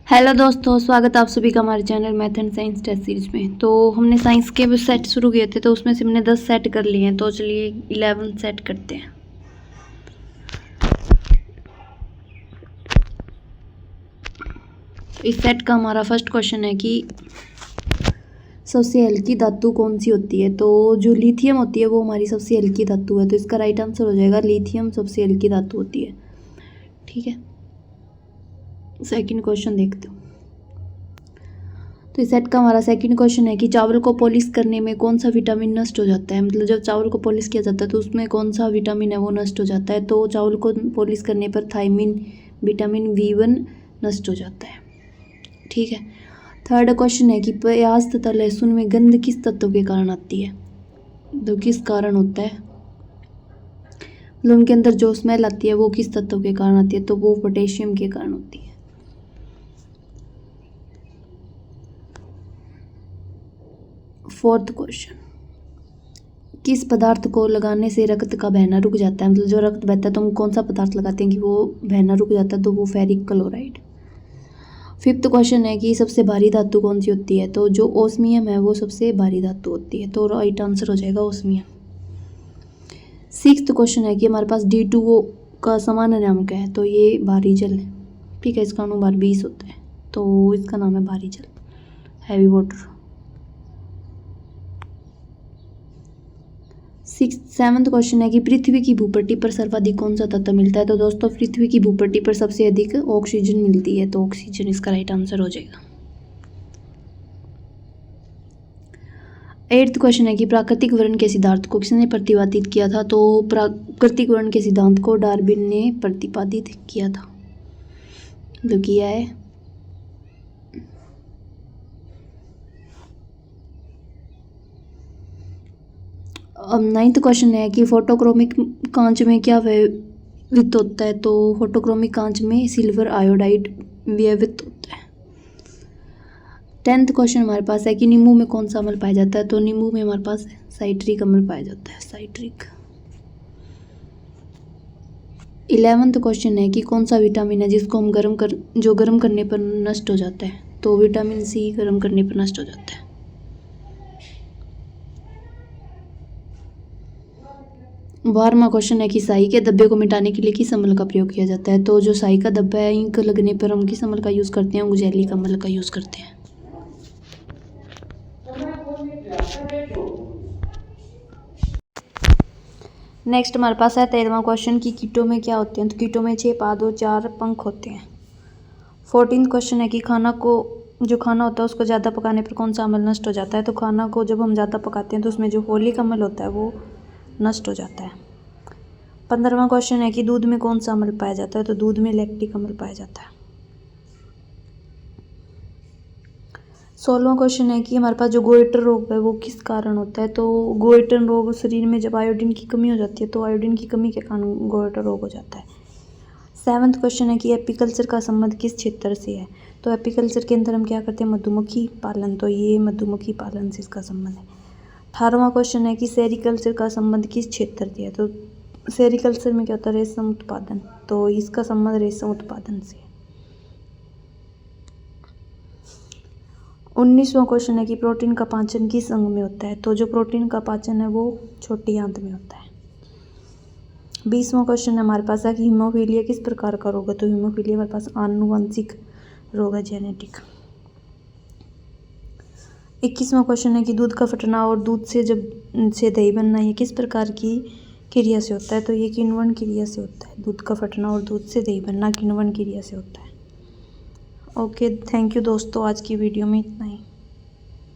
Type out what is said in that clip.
Hello दोस्तों, स्वागत है आप सभी का हमारे channel math and science test series में। तो हमने साइंस के सेट शुरू किए थे, तो उसमें से हमने 10 सेट कर लिए हैं। तो चलिए 11 सेट करते हैं। तो इस सेट का हमारा फर्स्ट क्वेश्चन है कि सबसे हल्की धातु कौन सी होती है। तो जो लिथियम होती है वो हमारी सबसे हल्की धातु है। तो इसका राइट आंसर हो जाएगा लिथियम सबसे हल्की धातु होती है। ठीक है, सेकंड क्वेश्चन देखते हो। तो इस सेट का हमारा सेकंड क्वेश्चन है कि चावल को पॉलिश करने में कौन सा विटामिन नष्ट हो जाता है। मतलब जब चावल को पॉलिश किया जाता है तो उसमें कौन सा विटामिन है वो नष्ट हो जाता है। तो चावल को पॉलिश करने पर थायमिन विटामिन B1 नष्ट हो जाता है। ठीक है, थर्ड क्वेश्चन है कि प्याज तथा लहसुन में गंध किस तत्व के कारण आती है। तो किस कारण होता है, मतलब उनके अंदर जो स्मेल आती है वो किस तत्व के कारण आती है। तो वो पोटेशियम के कारण होती है। फोर्थ क्वेश्चन, किस पदार्थ को लगाने से रक्त का बहना रुक जाता है। मतलब जो रक्त बहता है तो हम कौन सा पदार्थ लगाते हैं कि वो बहना रुक जाता है। तो वो फेरिक क्लोराइड। फिफ्थ क्वेश्चन है कि सबसे भारी धातु कौन सी होती है। तो जो ओस्मियम है वो सबसे भारी धातु होती है। तो राइट आंसर हो जाएगा ओस्मियम। सिक्स्थ क्वेश्चन है कि हमारे पास D2O का सामान्य नाम क्या है। तो ये भारी जल है। ठीक है, इसका अनुभार 20 होता है। तो इसका नाम है भारी जल, हैवी वाटर। सेवंथ क्वेश्चन है कि पृथ्वी की भूपट्टी पर सर्वाधिक कौन सा तत्व मिलता है। तो दोस्तों पृथ्वी की भूपट्टी पर सबसे अधिक ऑक्सीजन मिलती है। तो ऑक्सीजन इसका राइट आंसर हो जाएगा। एट्थ क्वेश्चन है कि प्राकृतिक वर्ण के सिद्धांत को किसने प्रतिपादित किया था। तो प्राकृतिक वर्ण के सिद्धांत को डार्विन ने प्रतिपादित किया था। तो किया है। अब नाइन्थ क्वेश्चन है कि फोटोक्रोमिक कांच में क्या व्यवहित होता है। तो फोटोक्रोमिक कांच में सिल्वर आयोडाइड व्यवहित होता है। 10th क्वेश्चन हमारे पास है कि नींबू में कौन सा अम्ल पाया जाता है। तो नींबू में हमारे पास साइट्रिक अम्ल पाया जाता है, साइट्रिक। 11th क्वेश्चन है कि कौन सा विटामिन है जिसको हम गर्म करने पर नष्ट हो जाता है। तो विटामिन C गर्म करने पर नष्ट हो जाता है। 12वां क्वेश्चन है कि स्याही के धब्बे को मिटाने के लिए किस अम्ल का प्रयोग किया जाता है। तो जो स्याही का धब्बा है, इंक लगने पर हम किस अम्ल का यूज़ करते हैं, गुजैलिक अम्ल का यूज़ करते हैं। नेक्स्ट हमारे पास है 13वां क्वेश्चन कि कीटों में क्या होते हैं। तो कीटों में 6 पाद और 4 पंख होते हैं। 14th क्वेश्चन है कि जो खाना होता है उसको ज़्यादा पकाने पर कौन सा अम्ल नष्ट हो जाता है। तो खाना को जब हम ज़्यादा पकाते हैं तो उसमें जो फोलिक अम्ल होता है वो नष्ट हो जाता है। 15वां क्वेश्चन है कि दूध में कौन सा अम्ल पाया जाता है। तो दूध में लैक्टिक अम्ल पाया जाता है। 16वां क्वेश्चन है कि हमारे पास जो गोइटर रोग है वो किस कारण होता है। तो गोइटर रोग शरीर में जब आयोडीन की कमी हो जाती है तो आयोडीन की कमी के कारण गोइटर रोग हो जाता है। 7वां क्वेश्चन है कि एपीकल्चर का संबंध किस क्षेत्र से है। तो एपीकल्चर के अंदर हम क्या करते हैं, मधुमक्खी पालन। तो ये मधुमक्खी पालन से इसका संबंध है। 18वां क्वेश्चन है कि सेरिकल्चर का संबंध किस क्षेत्र से है। तो सेरिकल्चर में क्या होता है, रेशम उत्पादन। तो इसका संबंध रेशम उत्पादन से है। 19वां क्वेश्चन है कि प्रोटीन का पाचन किस अंग में होता है। तो जो प्रोटीन का पाचन है वो छोटी आंत में होता है। 20वां क्वेश्चन हमारे पास है कि हीमोफीलिया किस प्रकार का रोग है। तो हीमोफीलिया हमारे पास आनुवंशिक रोग है, जेनेटिक। 21वां क्वेश्चन है कि दूध का फटना और दूध से दही बनना ये किस प्रकार की क्रिया से होता है। तो ये किण्वन क्रिया से होता है। दूध का फटना और दूध से दही बनना किण्वन क्रिया से होता है। ओके, थैंक यू दोस्तों, आज की वीडियो में इतना ही।